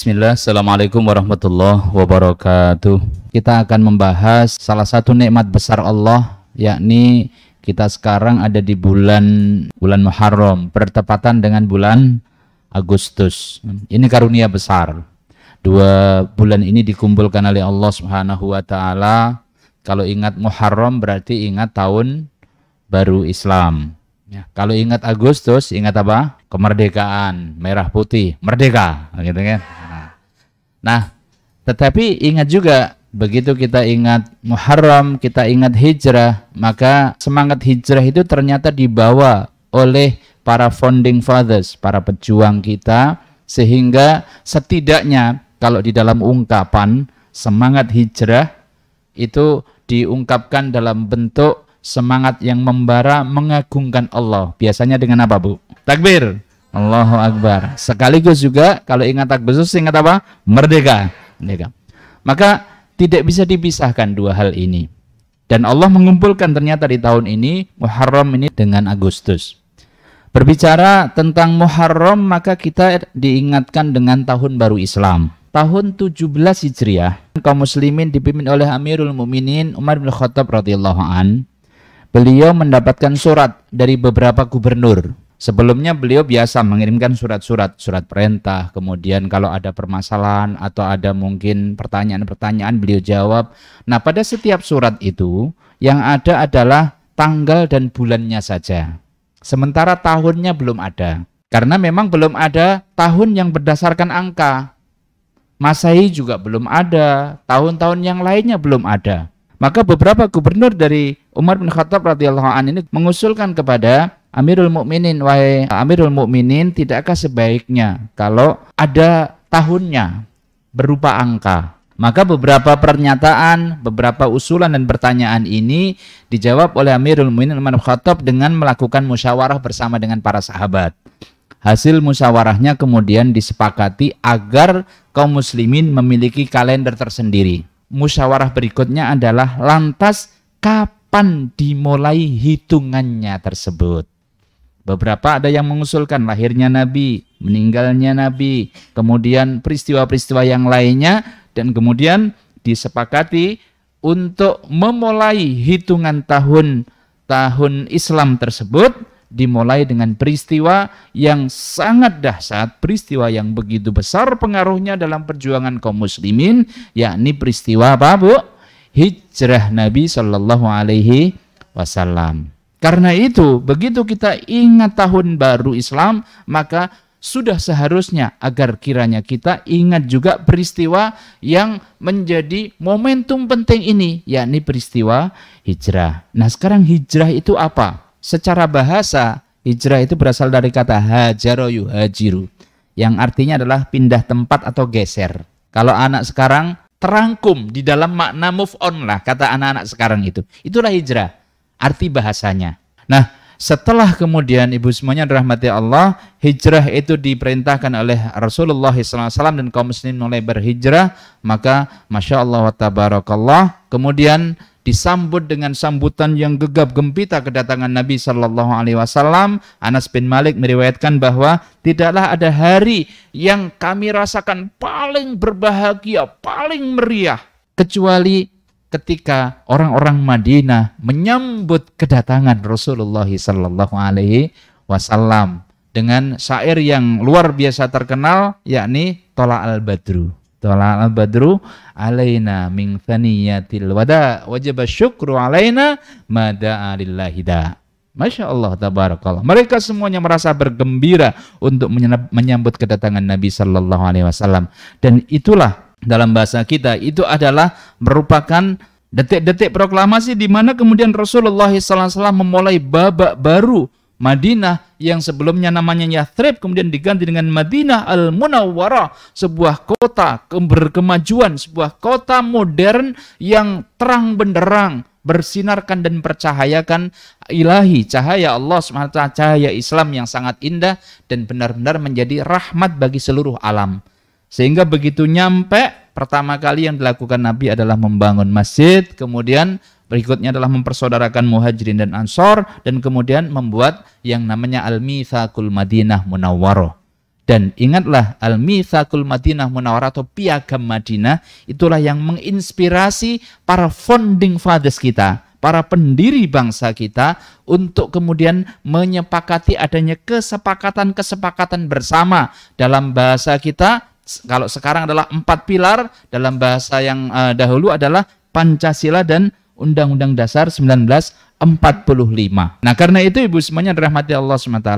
Bismillah, Assalamualaikum warahmatullahi wabarakatuh. Kita akan membahas salah satu nikmat besar Allah, yakni kita sekarang ada di bulan Muharram, bertepatan dengan bulan Agustus. Ini karunia besar. 2 bulan ini dikumpulkan oleh Allah Subhanahu wa taala. Kalau ingat Muharram berarti ingat tahun baru Islam. Ya, kalau ingat Agustus, ingat apa? Kemerdekaan, merah putih, merdeka, gitu kan? Nah, tetapi ingat juga, begitu kita ingat Muharram, kita ingat hijrah, maka semangat hijrah itu ternyata dibawa oleh para founding fathers, para pejuang kita, sehingga setidaknya kalau di dalam ungkapan semangat hijrah itu diungkapkan dalam bentuk semangat yang membara mengagungkan Allah. Biasanya dengan apa, Bu? Takbir, Allahu Akbar. Sekaligus juga kalau ingat Agustus ingat apa? Merdeka. Maka tidak bisa dipisahkan 2 hal ini. Dan Allah mengumpulkan ternyata di tahun ini Muharram ini dengan Agustus. Berbicara tentang Muharram, maka kita diingatkan dengan tahun baru Islam. Tahun 17 Hijriah, kaum muslimin dipimpin oleh Amirul Mukminin Umar bin Khattab radhiyallahu an. Beliau mendapatkan surat dari beberapa gubernur. Sebelumnya beliau biasa mengirimkan surat-surat, surat perintah, kemudian kalau ada permasalahan atau ada mungkin pertanyaan-pertanyaan beliau jawab. Nah, pada setiap surat itu yang ada adalah tanggal dan bulannya saja. Sementara tahunnya belum ada. Karena memang belum ada tahun yang berdasarkan angka. Masehi juga belum ada, tahun-tahun yang lainnya belum ada. Maka beberapa gubernur dari Umar bin Khattab radhiyallahu anhu ini mengusulkan kepada Amirul Mukminin, wahai Amirul Mukminin, tidakkah sebaiknya kalau ada tahunnya berupa angka? Maka beberapa pernyataan, beberapa usulan dan pertanyaan ini dijawab oleh Amirul Mukminin Umar bin Khattab dengan melakukan musyawarah bersama dengan para sahabat. Hasil musyawarahnya kemudian disepakati agar kaum muslimin memiliki kalender tersendiri. Musyawarah berikutnya adalah lantas kapan dimulai hitungannya tersebut. Beberapa ada yang mengusulkan lahirnya Nabi, meninggalnya Nabi, kemudian peristiwa-peristiwa yang lainnya, dan kemudian disepakati untuk memulai hitungan tahun Islam tersebut dimulai dengan peristiwa yang sangat dahsyat, peristiwa yang begitu besar pengaruhnya dalam perjuangan kaum muslimin, yakni peristiwa apa, Bu? Hijrah Nabi Shallallahu Alaihi Wasallam. Karena itu, begitu kita ingat tahun baru Islam, maka sudah seharusnya agar kiranya kita ingat juga peristiwa yang menjadi momentum penting ini, yakni peristiwa hijrah. Nah, sekarang hijrah itu apa? Secara bahasa, hijrah itu berasal dari kata hajaro yuhajiru, yang artinya adalah pindah tempat atau geser. Kalau anak sekarang terangkum di dalam makna move on lah, kata anak-anak sekarang itu. Itulah hijrah, arti bahasanya. Nah, setelah kemudian ibu semuanya dirahmati Allah, hijrah itu diperintahkan oleh Rasulullah SAW dan kaum muslimin mulai berhijrah, maka Masya Allah wa tabarakallah, kemudian disambut dengan sambutan yang gegap gempita kedatangan Nabi Shallallahu Alaihi Wasallam. Anas bin Malik meriwayatkan bahwa tidaklah ada hari yang kami rasakan paling berbahagia, paling meriah, kecuali ketika orang-orang Madinah menyambut kedatangan Rasulullah Shallallahu Alaihi Wasallam dengan syair yang luar biasa terkenal, yakni Tola al-Badru. Tola al-Badru alaina min thaniyatil wada wajib syukru alaina mada'a lillahida. Masya Allah, tabarakallah. Mereka semuanya merasa bergembira untuk menyambut kedatangan Nabi Sallallahu Alaihi Wasallam. Dan itulah dalam bahasa kita, itu adalah merupakan detik-detik proklamasi di mana kemudian Rasulullah SAW memulai babak baru Madinah yang sebelumnya namanya Yathrib kemudian diganti dengan Madinah Al-Munawwarah, sebuah kota berkemajuan, sebuah kota modern yang terang benderang, bersinarkan dan percahayakan ilahi, cahaya Allah SWT, cahaya Islam yang sangat indah dan benar-benar menjadi rahmat bagi seluruh alam. Sehingga begitu nyampe, pertama kali yang dilakukan Nabi adalah membangun masjid, kemudian berikutnya adalah mempersaudarakan Muhajirin dan Ansor, dan kemudian membuat yang namanya Al-Mitsaqul Madinah Munawwarah. Dan ingatlah Al-Mitsaqul Madinah Munawwarah atau Piagam Madinah, itulah yang menginspirasi para founding fathers kita, para pendiri bangsa kita untuk kemudian menyepakati adanya kesepakatan-kesepakatan bersama. Dalam bahasa kita, kalau sekarang adalah 4 pilar, dalam bahasa yang dahulu adalah Pancasila dan Undang-Undang Dasar 1945. Nah, karena itu ibu semuanya dirahmati Allah SWT,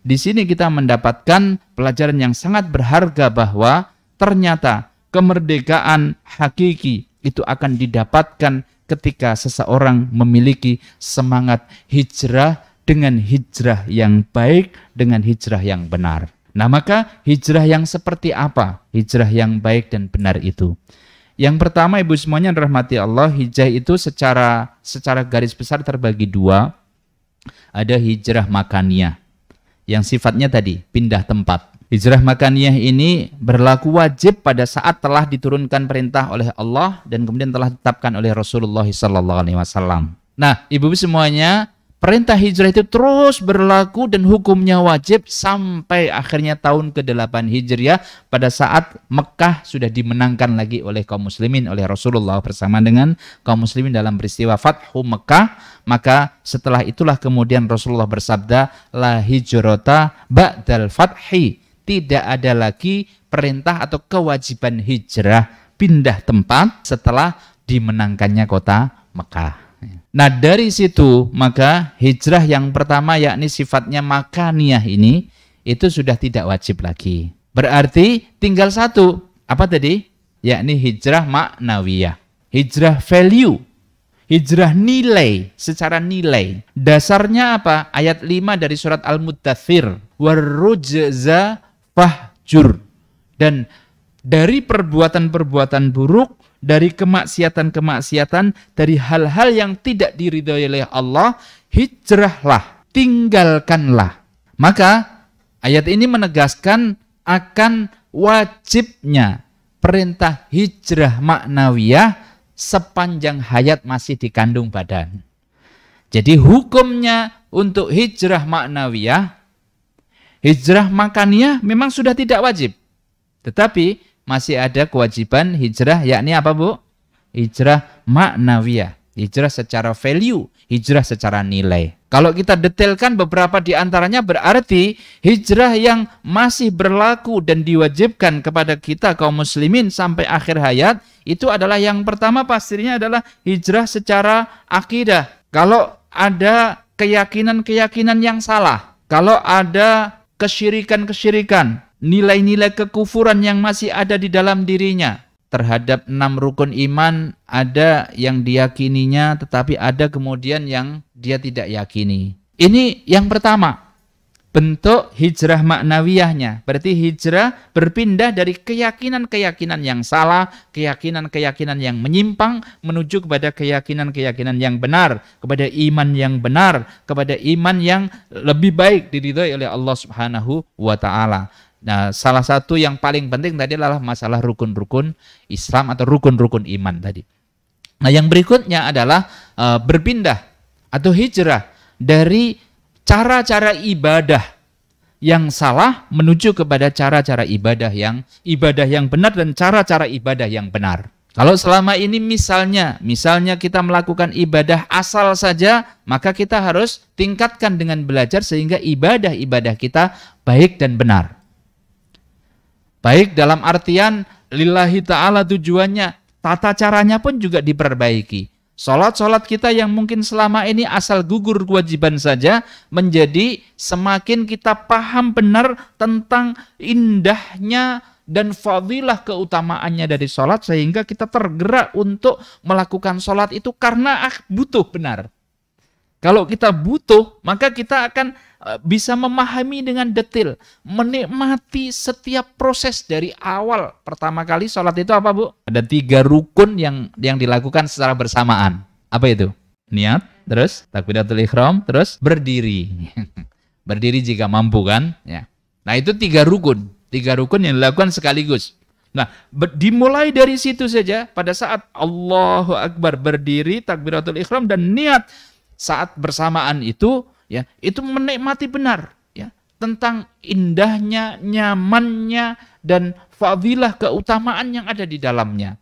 di sini kita mendapatkan pelajaran yang sangat berharga bahwa ternyata kemerdekaan hakiki itu akan didapatkan ketika seseorang memiliki semangat hijrah dengan hijrah yang baik, dengan hijrah yang benar. Nah, maka hijrah yang seperti apa? Hijrah yang baik dan benar itu. Yang pertama ibu semuanya dirahmati Allah, hijrah itu secara garis besar terbagi 2. Ada hijrah makaniyah, yang sifatnya tadi pindah tempat. Hijrah makaniyah ini berlaku wajib pada saat telah diturunkan perintah oleh Allah dan kemudian telah ditetapkan oleh Rasulullah SAW. Nah, ibu-ibu semuanya, perintah hijrah itu terus berlaku dan hukumnya wajib sampai akhirnya tahun ke-8 Hijriah pada saat Mekah sudah dimenangkan lagi oleh kaum muslimin, oleh Rasulullah bersama dengan kaum muslimin dalam peristiwa Fathu Mekah. Maka setelah itulah kemudian Rasulullah bersabda, la hijrata ba'dal fathi. Tidak ada lagi perintah atau kewajiban hijrah pindah tempat setelah dimenangkannya kota Mekah. Nah, dari situ maka hijrah yang pertama yakni sifatnya makaniyah ini itu sudah tidak wajib lagi. Berarti tinggal satu, apa tadi? Yakni hijrah maknawiyah. Hijrah value, hijrah nilai, secara nilai. Dasarnya apa? Ayat 5 dari surat Al-Muddathir. Warrujza fahjur. Dan dari perbuatan-perbuatan buruk, dari kemaksiatan-kemaksiatan, dari hal-hal yang tidak diridhoi oleh Allah, hijrahlah, tinggalkanlah. Maka ayat ini menegaskan akan wajibnya perintah hijrah maknawiyah sepanjang hayat masih dikandung badan. Jadi hukumnya untuk hijrah maknawiyah, hijrah makaniyah memang sudah tidak wajib. Tetapi masih ada kewajiban hijrah, yakni apa Bu? Hijrah maknawiyah, hijrah secara value, hijrah secara nilai. Kalau kita detailkan beberapa di antaranya, berarti hijrah yang masih berlaku dan diwajibkan kepada kita kaum muslimin sampai akhir hayat, itu adalah yang pertama pastinya adalah hijrah secara akidah. Kalau ada keyakinan-keyakinan yang salah, kalau ada kesyirikan-kesyirikan, nilai-nilai kekufuran yang masih ada di dalam dirinya, terhadap 6 rukun iman ada yang diyakininya tetapi ada kemudian yang dia tidak yakini. Ini yang pertama, bentuk hijrah maknawiyahnya. Berarti hijrah berpindah dari keyakinan-keyakinan yang salah, keyakinan-keyakinan yang menyimpang menuju kepada keyakinan-keyakinan yang benar, kepada iman yang benar, kepada iman yang lebih baik diridhoi oleh Allah Subhanahu wa taala. Nah, salah satu yang paling penting tadi adalah masalah rukun-rukun Islam atau rukun-rukun iman tadi. Nah, yang berikutnya adalah berpindah atau hijrah dari cara-cara ibadah yang salah menuju kepada cara-cara ibadah yang benar dan cara-cara ibadah yang benar. Kalau selama ini misalnya kita melakukan ibadah asal saja, maka kita harus tingkatkan dengan belajar sehingga ibadah-ibadah kita baik dan benar. Baik dalam artian lillahi ta'ala tujuannya, tata caranya pun juga diperbaiki. Sholat kita yang mungkin selama ini asal gugur kewajiban saja, menjadi semakin kita paham benar tentang indahnya dan fadilah keutamaannya dari sholat, sehingga kita tergerak untuk melakukan sholat itu karena butuh benar. Kalau kita butuh, maka kita akan bisa memahami dengan detail, menikmati setiap proses dari awal. Pertama kali sholat itu apa Bu? Ada 3 rukun yang dilakukan secara bersamaan. Apa itu? Niat, terus takbiratul ihram, terus berdiri. Berdiri jika mampu kan? Ya. Nah itu 3 rukun. 3 rukun yang dilakukan sekaligus. Nah, dimulai dari situ saja pada saat Allahu Akbar berdiri, takbiratul ihram dan niat saat bersamaan itu, ya, itu menikmati benar, ya. tentang indahnya, nyamannya, dan fadilah keutamaan yang ada di dalamnya.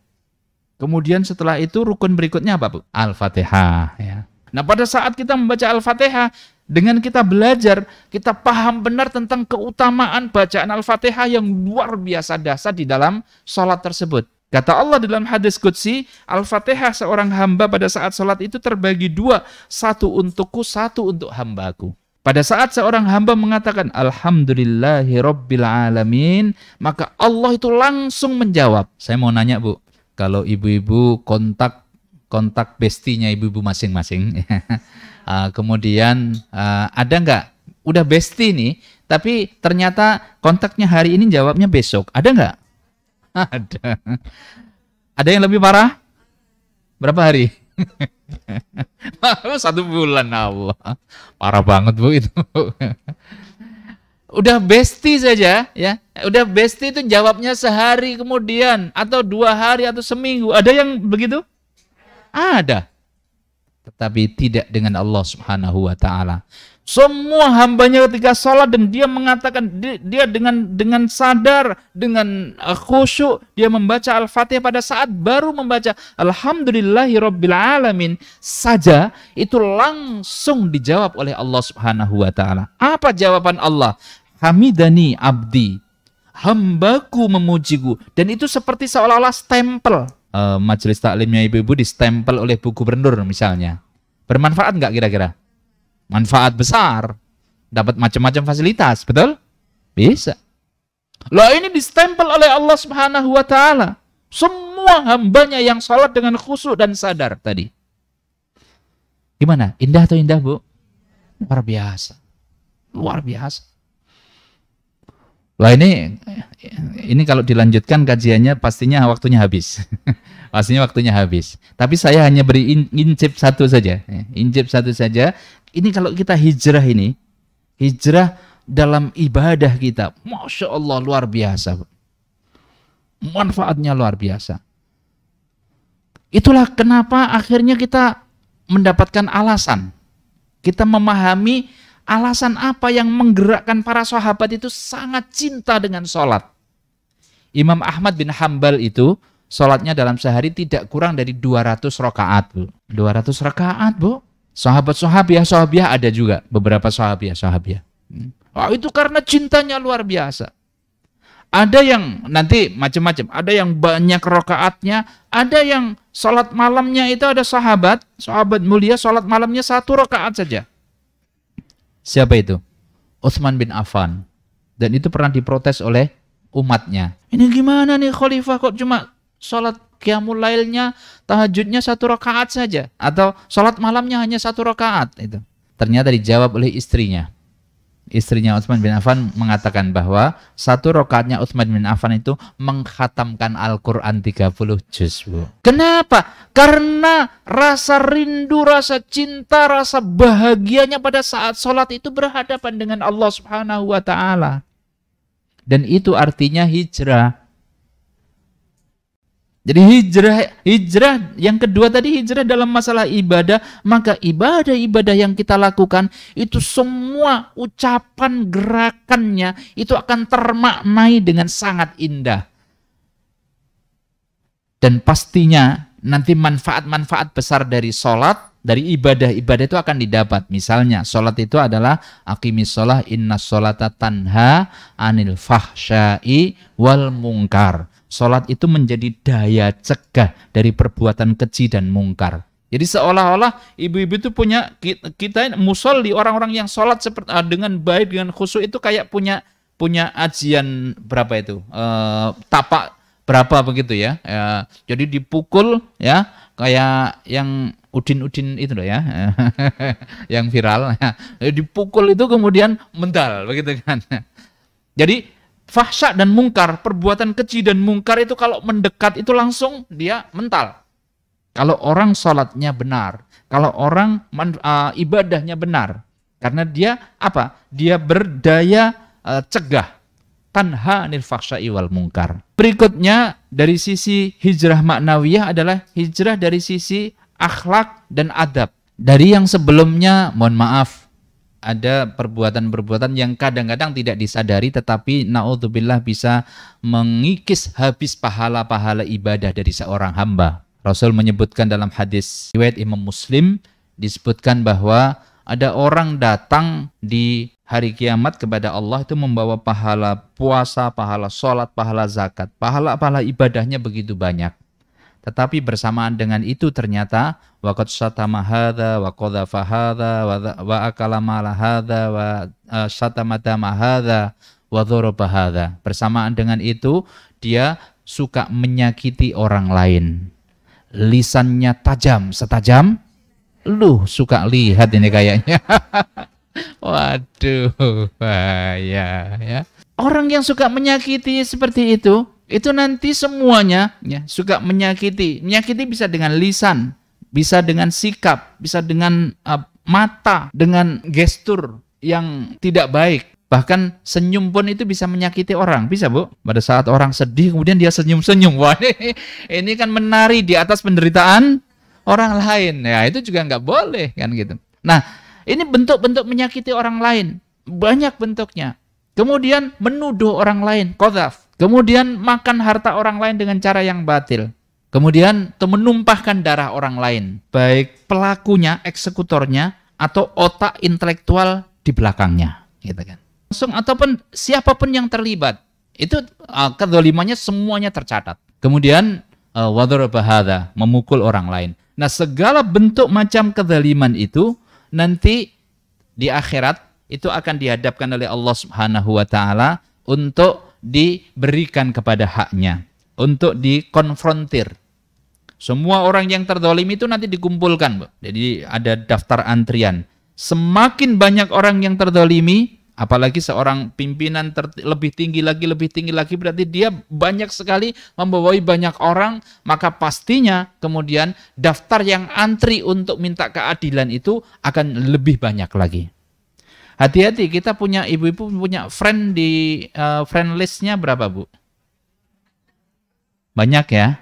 Kemudian setelah itu rukun berikutnya apa, Bu? Al-Fatihah. Ya. Nah, pada saat kita membaca Al-Fatihah, dengan kita belajar, kita paham benar tentang keutamaan bacaan Al-Fatihah yang luar biasa dahsyat di dalam sholat tersebut. Kata Allah dalam hadis qudsi, Al-Fatihah seorang hamba pada saat sholat itu terbagi dua, satu untukku, satu untuk hambaku. Pada saat seorang hamba mengatakan Alhamdulillahi Rabbil Alamin, maka Allah itu langsung menjawab. Saya mau nanya, Bu, kalau ibu-ibu kontak bestinya ibu-ibu masing-masing, kemudian ada nggak udah besti nih, tapi ternyata kontaknya hari ini jawabnya besok, ada nggak? Ada. Ada yang lebih parah? Berapa hari? 1 bulan, Allah. Parah banget, Bu, itu. Udah besti saja, ya. Udah besti itu jawabnya sehari kemudian, atau 2 hari, atau seminggu. Ada yang begitu? Ada. Tetapi tidak dengan Allah Subhanahu wa ta'ala. Semua hambanya ketika sholat dan dia mengatakan, dia dengan sadar, dengan khusyuk, dia membaca Al-Fatihah pada saat baru membaca Alhamdulillahi Rabbil Alamin saja, itu langsung dijawab oleh Allah Subhanahu wa ta'ala. Apa jawaban Allah? Hamidani abdi, hambaku memujiku. Dan itu seperti seolah-olah stempel. Majelis taklimnya ibu-ibu distempel oleh Bu Gubernur misalnya. Bermanfaat nggak kira-kira? Manfaat besar. Dapat macam-macam fasilitas, betul? Bisa. Lah ini distempel oleh Allah Subhanahu wa ta'ala. Semua hambanya yang sholat dengan khusyuk dan sadar tadi. Gimana? Indah atau indah, Bu? Luar biasa. Luar biasa. Lah ini kalau dilanjutkan kajiannya pastinya waktunya habis. Pastinya waktunya habis. Tapi saya hanya beri incip satu saja. Incip satu saja. Ini kalau kita hijrah ini, hijrah dalam ibadah kita, Masya Allah luar biasa. Manfaatnya luar biasa. Itulah kenapa akhirnya kita mendapatkan alasan. Kita memahami alasan apa yang menggerakkan para sahabat itu sangat cinta dengan sholat. Imam Ahmad bin Hambal itu sholatnya dalam sehari tidak kurang dari 200 rakaat, Bu. 200 rakaat, Bu. Sahabiah ada juga. Beberapa sahabiah. Itu karena cintanya luar biasa. Ada yang nanti macam-macam. Ada yang banyak rakaatnya. Ada yang sholat malamnya itu ada sahabat mulia sholat malamnya 1 rakaat saja. Siapa itu? Utsman bin Affan. Dan itu pernah diprotes oleh umatnya. Ini gimana nih khalifah kok cuma sholat qiyamul lailnya, tahajudnya 1 rakaat saja. Atau sholat malamnya hanya 1 rakaat. Itu. Ternyata dijawab oleh istrinya. Istrinya Utsman bin Affan mengatakan bahwa 1 rakaatnya Utsman bin Affan itu mengkhatamkan Al-Quran 30 juz. Kenapa? Karena rasa rindu, rasa cinta, rasa bahagianya pada saat sholat itu berhadapan dengan Allah Subhanahu wa ta'ala. Dan itu artinya hijrah. Jadi hijrah yang kedua tadi hijrah dalam masalah ibadah, maka ibadah-ibadah yang kita lakukan itu semua ucapan gerakannya itu akan termaknai dengan sangat indah. Dan pastinya nanti manfaat-manfaat besar dari sholat, dari ibadah-ibadah itu akan didapat. Misalnya sholat itu adalah aqimis sholah innas sholata tanha anil fahsyai wal mungkar. Sholat itu menjadi daya cegah dari perbuatan keji dan mungkar. Jadi seolah-olah ibu-ibu itu punya, kita musolli, orang-orang yang sholat dengan baik, dengan khusyuk itu kayak punya ajian berapa itu? Tapak berapa begitu ya. Jadi dipukul ya, kayak yang udin-udin itu loh ya. Yang viral. Dipukul itu kemudian mental begitu kan. Jadi fahsya dan mungkar, perbuatan keji dan mungkar itu kalau mendekat itu langsung dia mental. Kalau orang sholatnya benar, kalau orang ibadahnya benar, karena dia apa? Dia berdaya cegah, tanha anil fahsya'i wal mungkar. Berikutnya dari sisi hijrah maknawiyah adalah hijrah dari sisi akhlak dan adab. Dari yang sebelumnya, mohon maaf, ada perbuatan-perbuatan yang kadang-kadang tidak disadari tetapi naudzubillah bisa mengikis habis pahala-pahala ibadah dari seorang hamba. Rasul menyebutkan dalam hadis riwayat Imam Muslim, disebutkan bahwa ada orang datang di hari kiamat kepada Allah itu membawa pahala puasa, pahala sholat, pahala zakat, pahala-pahala ibadahnya begitu banyak. Tetapi bersamaan dengan itu ternyata waqad syatama hadza wa qadhafa hadza wa akala mala hadza wa syatama dama hadza wa dzaraba hadza. Bersamaan dengan itu dia suka menyakiti orang lain. Lisannya tajam, setajam lu suka lihat ini kayaknya. Waduh, bahaya ya. Orang yang suka menyakiti seperti itu nanti semuanya ya, suka menyakiti. Menyakiti bisa dengan lisan, bisa dengan sikap, bisa dengan mata, dengan gestur yang tidak baik. Bahkan senyum pun itu bisa menyakiti orang. Bisa, Bu? Pada saat orang sedih kemudian dia senyum-senyum. Wah, ini kan menari di atas penderitaan orang lain. Ya, itu juga nggak boleh kan gitu. Nah, ini bentuk-bentuk menyakiti orang lain. Banyak bentuknya. Kemudian menuduh orang lain, qadzaf. Kemudian makan harta orang lain dengan cara yang batil. Kemudian menumpahkan darah orang lain. Baik pelakunya, eksekutornya, atau otak intelektual di belakangnya. Gitu kan. Langsung ataupun siapapun yang terlibat. Itu kedzalimannya semuanya tercatat. Kemudian wadharaba hadza, memukul orang lain. Nah, segala bentuk macam kedzaliman itu nanti di akhirat itu akan dihadapkan oleh Allah Subhanahu wa taala untuk diberikan kepada haknya, untuk dikonfrontir. Semua orang yang terzalimi itu nanti dikumpulkan, Bu. Jadi ada daftar antrian. Semakin banyak orang yang terzalimi, apalagi seorang pimpinan lebih tinggi lagi, berarti dia banyak sekali membawai banyak orang, maka pastinya kemudian daftar yang antri untuk minta keadilan itu akan lebih banyak lagi. Hati-hati, kita punya ibu-ibu punya friend di friend listnya berapa, Bu? Banyak ya?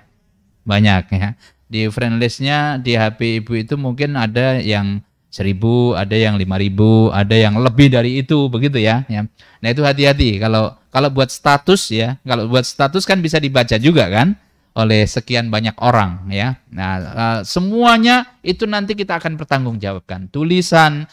Banyak ya. Di friend listnya di HP ibu itu mungkin ada yang 1.000, ada yang 5.000, ada yang lebih dari itu, begitu ya. Nah itu hati-hati kalau buat status ya, kalau buat status kan bisa dibaca juga kan oleh sekian banyak orang ya. Nah semuanya itu nanti kita akan pertanggungjawabkan. Tulisan,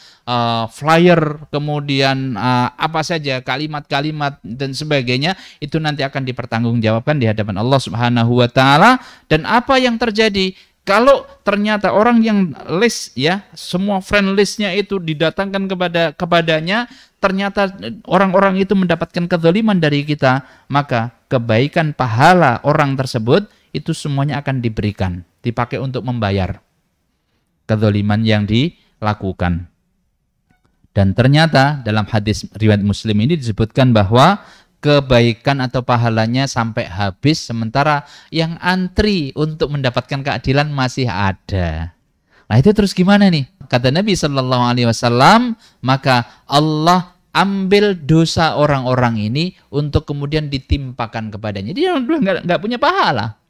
flyer, kemudian apa saja kalimat-kalimat dan sebagainya itu nanti akan dipertanggungjawabkan di hadapan Allah Subhanahu wa taala. Dan apa yang terjadi kalau ternyata orang yang list ya, semua friend listnya itu didatangkan kepadanya, ternyata orang-orang itu mendapatkan kezaliman dari kita, maka kebaikan pahala orang tersebut itu semuanya akan diberikan, dipakai untuk membayar kezaliman yang dilakukan. Dan ternyata dalam hadis riwayat Muslim ini disebutkan bahwa kebaikan atau pahalanya sampai habis, sementara yang antri untuk mendapatkan keadilan masih ada. Nah itu terus gimana nih? Kata Nabi SAW, maka Allah ambil dosa orang-orang ini untuk kemudian ditimpakan kepadanya. Dia nggak punya pahala.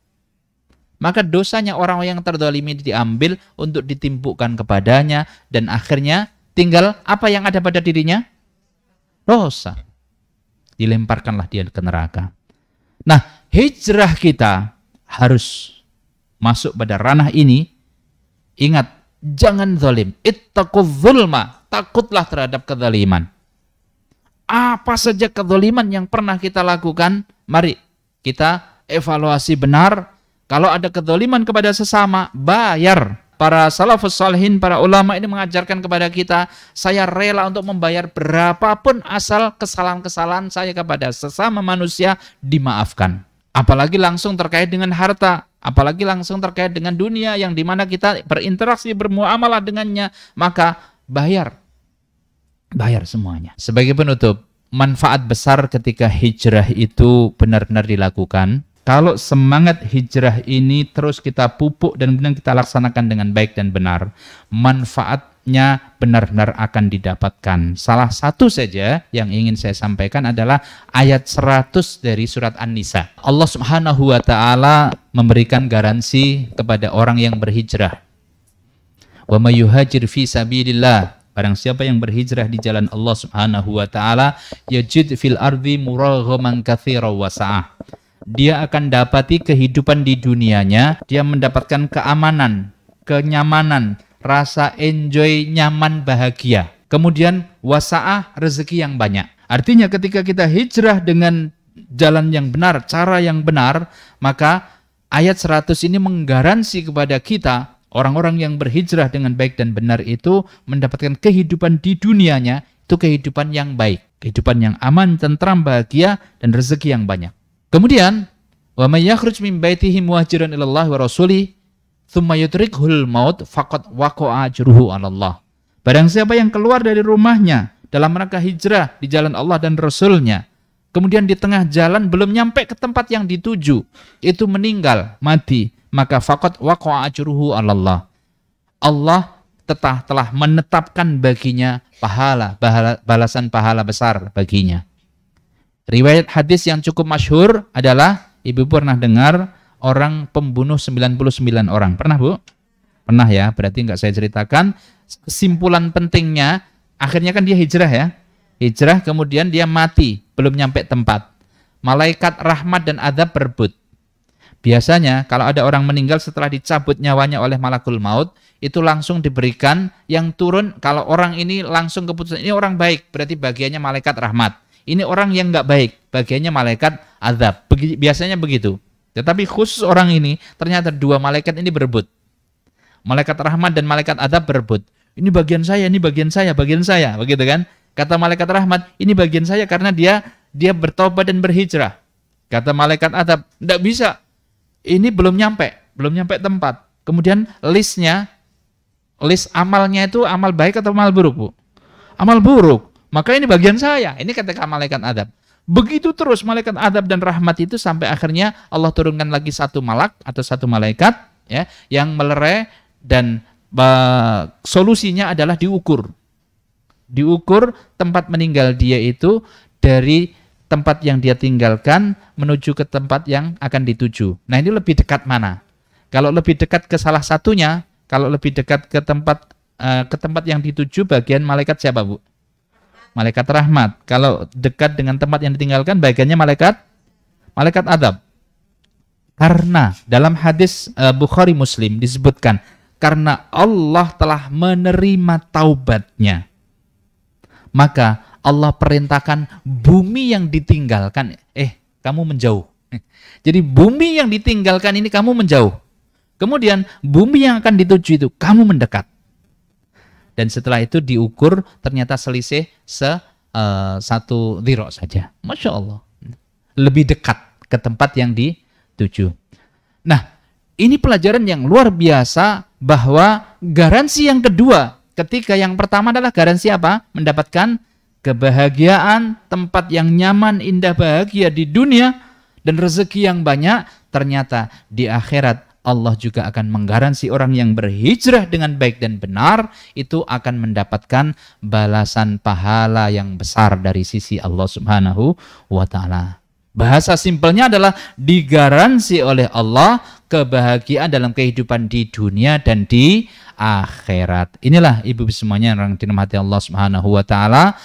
Maka dosanya orang yang terzalimi diambil untuk ditimpukkan kepadanya, dan akhirnya tinggal apa yang ada pada dirinya? Dosa. Dilemparkanlah dia ke neraka. Nah, hijrah kita harus masuk pada ranah ini. Ingat, jangan zalim. Ittaquz zulma, takutlah terhadap kezaliman. Apa saja kezaliman yang pernah kita lakukan, mari kita evaluasi benar. Kalau ada kezaliman kepada sesama, bayar. Para salafus salihin, para ulama ini mengajarkan kepada kita, saya rela untuk membayar berapapun asal kesalahan-kesalahan saya kepada sesama manusia dimaafkan. Apalagi langsung terkait dengan harta, apalagi langsung terkait dengan dunia yang dimana kita berinteraksi, bermuamalah dengannya, maka bayar semuanya. Sebagai penutup, manfaat besar ketika hijrah itu benar-benar dilakukan. Kalau semangat hijrah ini terus kita pupuk dan kemudian kita laksanakan dengan baik dan benar, manfaatnya benar-benar akan didapatkan. Salah satu saja yang ingin saya sampaikan adalah ayat 100 dari surat An-Nisa. Allah Subhanahu wa taala memberikan garansi kepada orang yang berhijrah. Wa may yuhajir fi sabilillah Barang siapa yang berhijrah di jalan Allah Subhanahu wa taala, yajid fil ardi muraghaman katsira wa sa'ah. Dia akan dapati kehidupan di dunianya, dia mendapatkan keamanan, kenyamanan, rasa enjoy, nyaman, bahagia. Kemudian wasa'ah, rezeki yang banyak. Artinya ketika kita hijrah dengan jalan yang benar, cara yang benar, maka ayat 100 ini menggaransi kepada kita, orang-orang yang berhijrah dengan baik dan benar itu mendapatkan kehidupan di dunianya, itu kehidupan yang baik, kehidupan yang aman, tentram, bahagia, dan rezeki yang banyak. Kemudian, wa may yakhruj min baitihi muhajiran ilallahi wa rasulih, tsumma yudrikhul maut faqad waqa'a ajruhu 'ala Allah. Barang siapa yang keluar dari rumahnya dalam rangka hijrah di jalan Allah dan Rasulnya, kemudian di tengah jalan belum nyampe ke tempat yang dituju, itu meninggal, mati, maka faqad waqa'a ajruhu 'ala Allah. Allah telah menetapkan baginya balasan pahala besar baginya. Riwayat hadis yang cukup masyhur adalah, ibu pernah dengar orang pembunuh 99 orang. Pernah, Bu? Pernah ya, berarti enggak saya ceritakan. Kesimpulan pentingnya, akhirnya kan dia hijrah ya. Hijrah kemudian dia mati, belum nyampe tempat. Malaikat rahmat dan azab berebut. Biasanya kalau ada orang meninggal setelah dicabut nyawanya oleh malakul maut, itu langsung diberikan yang turun. Kalau orang ini langsung keputusan, ini orang baik, berarti bagiannya malaikat rahmat. Ini orang yang nggak baik, bagiannya malaikat azab. Biasanya begitu. Tetapi khusus orang ini, ternyata dua malaikat ini berebut. Malaikat rahmat dan malaikat azab berebut. Ini bagian saya, ini bagian saya, bagian saya. Begitu kan? Kata malaikat rahmat, ini bagian saya karena dia bertobat dan berhijrah. Kata malaikat azab, tidak bisa. Ini belum nyampe tempat. Kemudian list amalnya itu amal baik atau amal buruk, Bu? Amal buruk. Maka ini bagian saya. Ini kata malaikat adab. Begitu terus malaikat adab dan rahmat itu sampai akhirnya Allah turunkan lagi satu malak atau satu malaikat ya, yang melerai dan solusinya adalah diukur. Diukur tempat meninggal dia itu dari tempat yang dia tinggalkan menuju ke tempat yang akan dituju. Nah, ini lebih dekat mana? Kalau lebih dekat ke salah satunya, kalau lebih dekat ke tempat yang dituju bagian malaikat siapa, Bu? Malaikat rahmat. Kalau dekat dengan tempat yang ditinggalkan bagiannya malaikat adab. Karena dalam hadis Bukhari Muslim disebutkan, karena Allah telah menerima taubatnya, maka Allah perintahkan bumi yang ditinggalkan, kamu menjauh. Jadi bumi yang ditinggalkan ini kamu menjauh. Kemudian bumi yang akan dituju itu kamu mendekat. Dan setelah itu diukur, ternyata selisih satu dhiro saja. Masya Allah. Lebih dekat ke tempat yang dituju. Nah, ini pelajaran yang luar biasa bahwa garansi yang kedua, ketika yang pertama adalah garansi apa? Mendapatkan kebahagiaan, tempat yang nyaman, indah, bahagia di dunia, dan rezeki yang banyak. Ternyata di akhirat Allah juga akan menggaransi orang yang berhijrah dengan baik dan benar itu akan mendapatkan balasan pahala yang besar dari sisi Allah Subhanahu wa taala. Bahasa simpelnya adalah digaransi oleh Allah kebahagiaan dalam kehidupan di dunia dan di akhirat. Inilah ibu semuanya yang dirahmati Allah Subhanahu wa taala,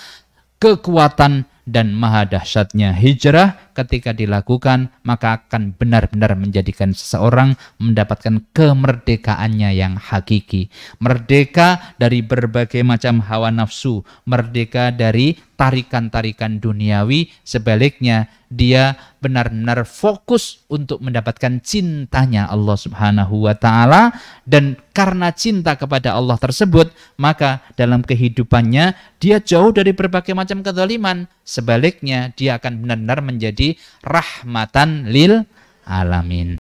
kekuatan dan maha dahsyatnya hijrah ketika dilakukan, maka akan benar-benar menjadikan seseorang mendapatkan kemerdekaannya yang hakiki. Merdeka dari berbagai macam hawa nafsu, merdeka dari tarikan-tarikan duniawi. Sebaliknya, dia benar-benar fokus untuk mendapatkan cintanya Allah Subhanahu wa taala, dan karena cinta kepada Allah tersebut, maka dalam kehidupannya dia jauh dari berbagai macam kezaliman. Sebaliknya, dia akan benar-benar menjadi rahmatan lil alamin.